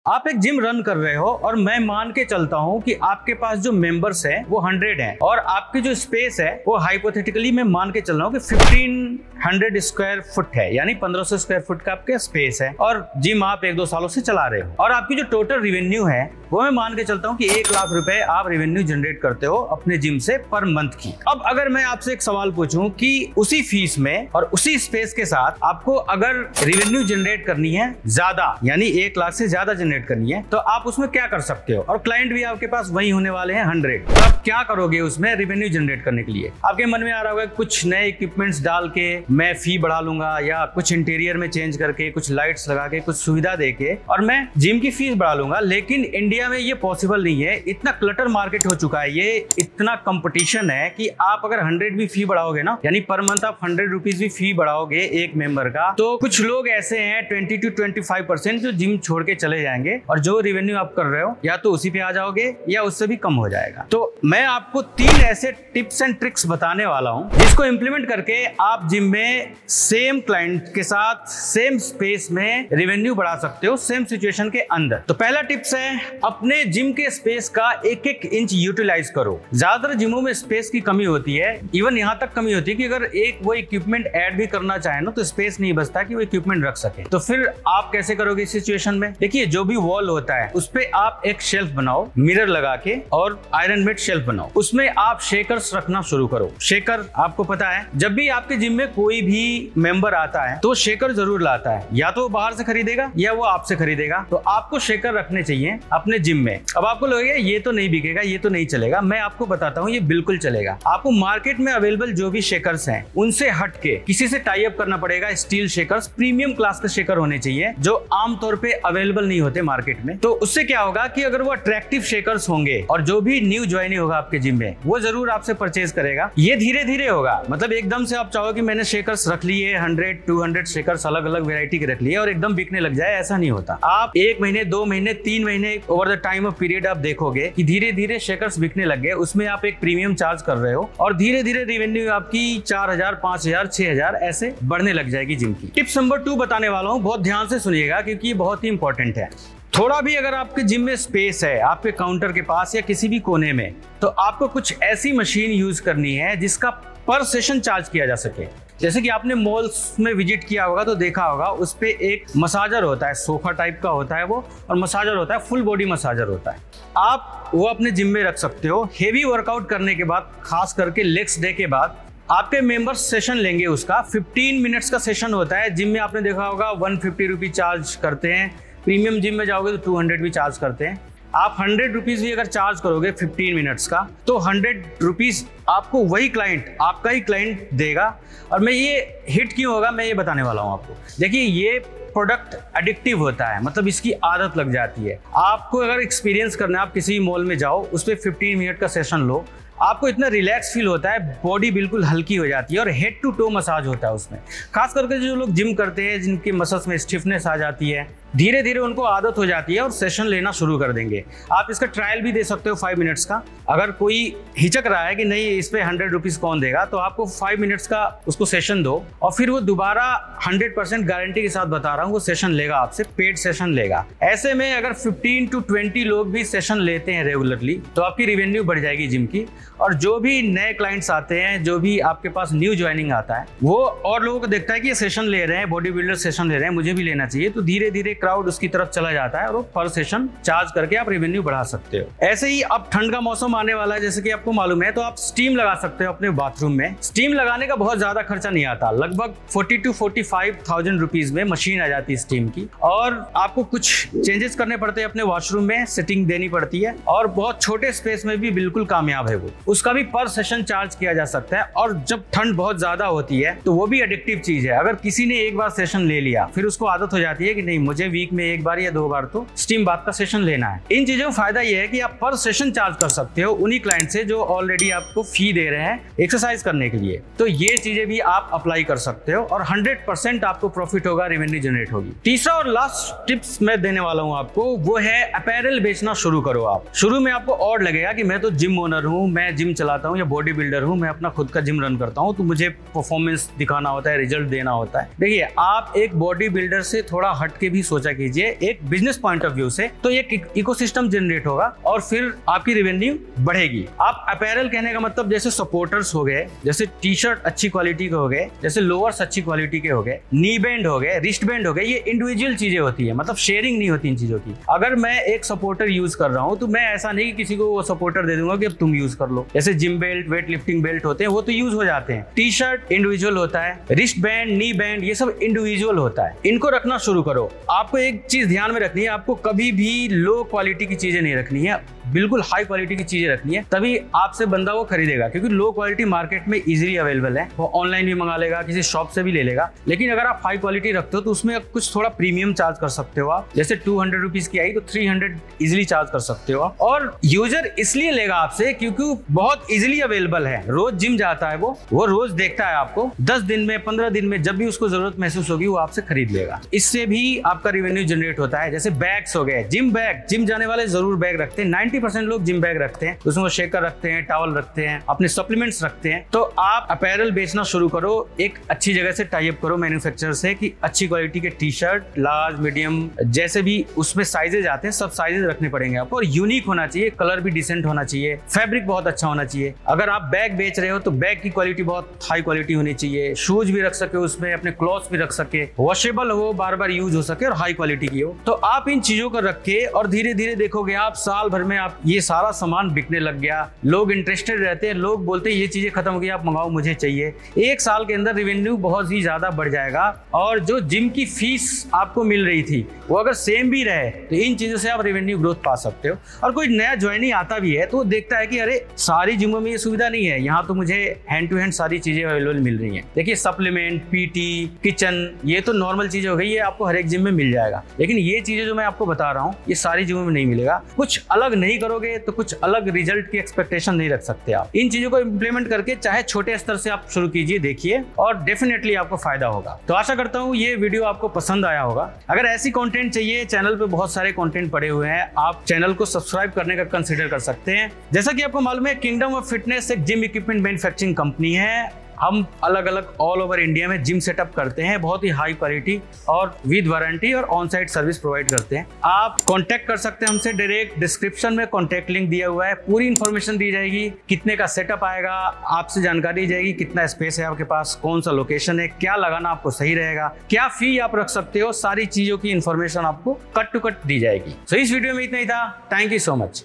आप एक gym run कर रहे हो और मैं मान के चलता हूं कि आपके पास जो मेंबर्स हैं वो 100 हैं और आपकी जो स्पेस है वो हाइपोथेटिकली मैं मान के चल रहा हूं कि 1500 स्क्वायर फुट है, यानी 1500 स्क्वायर फुट का आपके स्पेस है और जिम आप 1-2 सालों से चला रहे हो और आपकी जो टोटल रेवेन्यू है वो मैं मान के चलता हूं कि 1 लाख रुपए आप रेवेन्यू जनरेट करते हो अपने जिम से पर मंथ की। अब अगर मैं आपसे एक सवाल पूछूं कि उसी फीस में और उसी स्पेस के साथ आपको अगर रेवेन्यू जनरेट करनी है ज्यादा, यानी 1 लाख से ज्यादा जनरेट करनी है, तो आप उसमें क्या कर सकते हो और क्लाइंट भी आपके पास वही होने वाले हैं 100, तो आप क्या करोगे उसमें रेवेन्यू जनरेट करने के लिए? आपके मन में आ रहा होगा कुछ नए इक्विपमेंट्स डाल के मैं फी बढ़ा लूंगा या कुछ इंटीरियर में चेंज करके, कुछ लाइट्स लगा के, कुछ सुविधा देके और मैं जिम की फीस बढ़ा लूंगा। लेकिन इंडिया में ये पॉसिबल नहीं है, इतना क्लटर मार्केट हो चुका है, ये इतना कंपटीशन है कि आप अगर 100 भी फी बढ़ाओगे ना, यानी पर मंथ आप 100 रुपीज भी फी बढ़ाओगे एक मेंबर का, तो कुछ लोग ऐसे हैं 20 to 25% जो जिम छोड़ के चले जाएंगे और जो रेवेन्यू आप कर रहे हो या तो उसी पे आ जाओगे या उससे भी कम हो जाएगा। तो मैं आपको 3 ऐसे टिप्स एंड ट्रिक्स बताने वाला हूं जिसको इंप्लीमेंट करके आप जिम में सेम क्लाइंट के साथ सेम स्पेस में रेवेन्यू बढ़ा सकते हो, सेम सिचुएशन के अंदर। तो पहला टिप्स है अपने जिम के स्पेस का 1-1 इंच यूटिलाइज करो। ज्यादातर जिमों में स्पेस की कमी होती है, इवन यहां तक कमी होती है कि अगर एक वो इक्विपमेंट ऐड भी करना चाहे ना तो स्पेस नहीं बचता कि वो इक्विपमेंट रख सके। तो फिर आप कैसे करोगे इस सिचुएशन में? देखिए, जो भी वॉल होता है उस पे आप एक शेल्फ बनाओ मिरर लगा के और आयरन मेड शेल्फ बनाओ, उसमें आप शेकर्स रखना शुरू करो। शेकर आपको पता है जब भी आपके जिम में कोई भी मेंबर आता है तो शेकर जरूर लाता है, या तो बाहर से खरीदेगा या वो आपसे खरीदेगा। तो आपको शेकर रखने चाहिए अपने जिम में। अब आपको लगेगा ये तो नहीं बिकेगा, ये तो नहीं चलेगा, मैं आपको बताता हूँ ये बिल्कुल चलेगा। आपको मार्केट में अवेलेबल जो भी शेकर्स हैं उनसे हट के किसी से टाई अप करना पड़ेगा। स्टील शेकर्स, प्रीमियम क्लास के शेकर होने चाहिए जो आमतौर पे अवेलेबल नहीं होते मार्केट में। तो उससे क्या होगा कि अगर वो अट्रैक्टिव शेकर्स होंगे और जो भी न्यू ज्वाइनिंग होगा आपके जिम में वो जरूर आपसे परचेज करेगा। ये धीरे धीरे होगा, मतलब एकदम से आप चाहो कि मैंने शेकर्स रख लिए 100-200 शेकर्स अलग अलग वेरायटी के रख लिए और एकदम बिकने लग जाए, ऐसा नहीं होता। आप 1 महीने 2 महीने 3 महीने over the time of period आप देखोगे कि धीरे धीरे शेकर्स बिकने लग गए, उसमें आप एक प्रीमियम चार्ज कर रहे हो और धीरे धीरे रेवेन्यू आपकी 4000, 5000, 6000 ऐसे बढ़ने लग जाएगी जिम की। टिप्स नंबर 2 बताने वाला हूँ, बहुत ध्यान से सुनिएगा क्योंकि ये बहुत ही इंपॉर्टेंट है। थोड़ा भी अगर आपके जिम में स्पेस है आपके काउंटर के पास या किसी भी कोने में, तो आपको कुछ ऐसी मशीन यूज करनी है जिसका पर सेशन चार्ज किया जा सके। जैसे कि आपने मॉल्स में विजिट किया होगा तो देखा होगा उस पे एक मसाजर होता है, सोफा टाइप का होता है वो, और मसाजर होता है, फुल बॉडी मसाजर होता है। आप वो अपने जिम में रख सकते हो। हेवी वर्कआउट करने के बाद, खास करके लेग्स डे के बाद, आपके मेंबर्स सेशन लेंगे, उसका 15 मिनट्स का सेशन होता है। जिम में आपने देखा होगा 150 रुपीज चार्ज करते हैं, प्रीमियम जिम में जाओगे तो 200 भी चार्ज करते हैं। आप 100 रुपीज भी अगर चार्ज करोगे 15 मिनट्स का तो 100 रुपीज आपको वही क्लाइंट, आपका ही क्लाइंट देगा। और मैं ये हिट क्यों होगा मैं ये बताने वाला हूँ आपको। देखिए, ये प्रोडक्ट एडिक्टिव होता है, मतलब इसकी आदत लग जाती है। आपको अगर एक्सपीरियंस करना है, आप किसी मॉल में जाओ, उस पर 15 मिनट का सेशन लो, आपको इतना रिलैक्स फील होता है, बॉडी बिल्कुल हल्की हो जाती है और हेड टू टो मसाज होता है उसमें। खास करके जो लोग जिम करते हैं जिनके मसल्स में स्टिफनेस आ जाती है, धीरे धीरे उनको आदत हो जाती है और सेशन लेना शुरू कर देंगे। आप इसका ट्रायल भी दे सकते हो 5 मिनट्स का। अगर कोई हिचक रहा है कि नहीं इस पे 100 रुपीज कौन देगा, तो आपको 5 मिनट्स का उसको सेशन दो और फिर वो दोबारा 100% गारंटी के साथ बता रहा हूँ वो सेशन लेगा आपसे, पेड सेशन लेगा। ऐसे में अगर 15 to 20 लोग भी सेशन लेते हैं रेगुलरली तो आपकी रेवेन्यू बढ़ जाएगी जिम की। और जो भी नए क्लाइंट्स आते हैं, जो भी आपके पास न्यू ज्वाइनिंग आता है, वो और लोगों को देखता है कि ये सेशन ले रहे हैं, बॉडी बिल्डर सेशन ले रहे हैं, मुझे भी लेना चाहिए, तो धीरे धीरे क्राउड उसकी तरफ चला जाता है और पर सेशन चार्ज करके आप रेवेन्यू बढ़ा सकते हो। ऐसे ही अब ठंड का मौसम आने वाला है, जैसे कि आपको मालूम है, तो आप स्टीम लगा सकते हो अपने बाथरूम में। स्टीम लगाने का बहुत ज्यादा खर्चा नहीं आता, लगभग 40 to 45,000 रुपीज में मशीन आ जाती है स्टीम की। और आपको कुछ चेंजेस करने पड़ते हैं अपने वॉशरूम में, सेटिंग देनी पड़ती है और बहुत छोटे स्पेस में भी बिल्कुल कामयाब है वो। उसका भी पर सेशन चार्ज किया जा सकता है। और जब ठंड बहुत ज्यादा होती है तो वो भी एडिक्टिव चीज है। अगर किसी ने एक बार सेशन ले लिया फिर उसको आदत हो जाती है कि नहीं मुझे वीक में 1 बार या 2 बार तो स्टीम बाथ का सेशन लेना है। इन चीजों का फायदा यह है कि आप पर सेशन चार्ज कर सकते हो उन्हीं क्लाइंट से जो ऑलरेडी आपको फी दे रहे हैं एक्सरसाइज करने के लिए। तो ये चीजें भी आप अप्लाई कर सकते हो और 100% आपको प्रॉफिट होगा, रेवेन्यू जनरेट होगी। तीसरा और लास्ट टिप्स मैं देने वाला हूं आपको, वो है अपैरल बेचना शुरू करो आप। शुरू में आपको और लगेगा कि मैं तो जिम ओनर हूं, मैं जिम चलाता हूं या बॉडी बिल्डर हूं, मैं अपना खुद का जिम रन करता हूं, तो मुझे परफॉर्मेंस दिखाना होता है, रिजल्ट देना होता है। देखिए, आप एक बॉडी बिल्डर से थोड़ा हट के भी सोचा कीजिए एक बिजनेस पॉइंट ऑफ व्यू से, तो एक इकोसिस्टम जनरेट होगा और फिर आपकी रेवेन्यू बढ़ेगी। आप अपैरल कहने का मतलब जैसे सपोर्टर्स हो गए, जैसे टी शर्ट अच्छी क्वालिटी के हो गए, जैसे लोअर्स अच्छी क्वालिटी के हो गए, नी बैंड हो गए, रिस्ट बैंड हो गए, ये इंडिविजुअल चीजें होती है, मतलब शेयरिंग नहीं होती इन चीजों की। अगर मैं एक सपोर्टर यूज कर रहा हूं तो मैं ऐसा नहीं कि किसी को वो सपोर्टर दे दूंगा कि अब तुम यूज कर लो। जैसे gym belt, weight lifting belt होते हैं वो तो यूज हो जाते हैं। टी शर्ट इंडिविजुअल होता है, रिस्ट बैंड, नी बैंड ये सब इंडिविजुअल होता है। इनको रखना शुरू करो। आपको एक चीज ध्यान में रखनी है, आपको कभी भी लो क्वालिटी की चीजें नहीं रखनी है, बिल्कुल हाई क्वालिटी की चीजें रखनी है, तभी आपसे बंदा वो खरीदेगा। क्योंकि लो क्वालिटी मार्केट में इजीली अवेलेबल है, वो ऑनलाइन भी मंगा लेगा, किसी शॉप से भी ले लेगा। लेकिन अगर आप हाई क्वालिटी रखते हो तो उसमें कुछ थोड़ा प्रीमियम चार्ज कर सकते हो आप। जैसे 200 रुपीज की आई तो 300 इजिली चार्ज कर सकते हो आप। और यूजर इसलिए लेगा आपसे क्योंकि बहुत इजिली अवेलेबल है। रोज जिम जाता है, वो रोज देखता है आपको, 10 दिन में 15 दिन में जब भी उसको जरूरत महसूस होगी वो आपसे खरीद लेगा। इससे भी आपका रेवेन्यू जनरेट होता है। जैसे बैग्स हो गए, जिम बैग, जिम जाने वाले जरूर बैग रखते हैं, 90% लोग जिम बैग रखते हैं, उसमें शेकर रखते हैं, टॉवल रखते हैं, अपने सप्लीमेंट्स रखते हैं। तो आप अपैरल बेचना शुरू करो, एक अच्छी जगह से टाई अप करो मैन्युफैक्चरर से कि अच्छी क्वालिटी के टी शर्ट, लार्ज, मीडियम, जैसे भी उसमें साइजेज आते हैं सब साइजेज रखने पड़ेंगे आपको। और यूनिक होना चाहिए, कलर भी डिसेंट होना चाहिए, फैब्रिक बहुत अच्छा होना चाहिए। अगर आप बैग बेच रहे हो तो बैग की क्वालिटी बहुत हाई क्वालिटी होनी चाहिए, शूज भी रख सके उसमें, अपने क्लॉथ्स भी रख सके, वॉशेबल हो, बार बार यूज हो सके और हाई क्वालिटी की हो। तो आप इन चीजों को रख के और धीरे धीरे देखोगे आप साल भर में आप ये सारा सामान बिकने लग गया। लोग इंटरेस्टेड रहते हैं, लोग बोलते हैं ये चीजें खत्म हो गई, आप मंगाओ, मुझे चाहिए। एक साल के अंदर रेवेन्यू बहुत ही ज्यादा बढ़ जाएगा। और जो जिम की फीस आपको मिल रही थी वो अगर सेम भी रहे तो इन चीजों से आप रेवेन्यू ग्रोथ पा सकते हो। और कोई नया ज्वाइनिंग आता भी है तो वो देखता है कि अरे सारी जिमों में ये सुविधा नहीं है, यहाँ तो मुझे हैंड टू हैंड सारी चीजें अवेलेबल मिल रही हैं। देखिए सप्लीमेंट, पीटी, किचन, ये तो नॉर्मल चीजें हो गई, ये आपको हर एक जिम में मिल जाएगा। लेकिन ये चीजें जो मैं आपको बता रहा हूँ ये सारी जिमों में नहीं मिलेगा। कुछ अलग नहीं करोगे तो कुछ अलग रिजल्ट की एक्सपेक्टेशन नहीं रख सकते आप। इन चीजों को इंप्लीमेंट करके चाहे छोटे स्तर से आप शुरू कीजिए, देखिए, और डेफिनेटली आपको फायदा होगा। तो आशा करता हूँ ये वीडियो आपको पसंद आया होगा। अगर ऐसी कंटेंट चाहिए, चैनल पे बहुत सारे कंटेंट पड़े हुए हैं, आप चैनल को सब्सक्राइब करने का कंसीडर कर सकते हैं। जैसा कि आपको मालूम है किंगडम ऑफ फिटनेस एक जिम इक्विपमेंट मैन्युफैक्चरिंग कंपनी है। हम अलग अलग ऑल ओवर इंडिया में जिम सेटअप करते हैं, बहुत ही हाई क्वालिटी और विद वारंटी और ऑन साइट सर्विस प्रोवाइड करते हैं। आप कांटेक्ट कर सकते हैं हमसे डायरेक्ट, डिस्क्रिप्शन में कांटेक्ट लिंक दिया हुआ है, पूरी इंफॉर्मेशन दी जाएगी, कितने का सेटअप आएगा, आपसे जानकारी दी जाएगी, कितना स्पेस है आपके पास, कौन सा लोकेशन है, क्या लगाना आपको सही रहेगा, क्या फी आप रख सकते हो, सारी चीजों की इंफॉर्मेशन आपको कट टू कट दी जाएगी। तो इस वीडियो में इतना ही था। Thank you so much.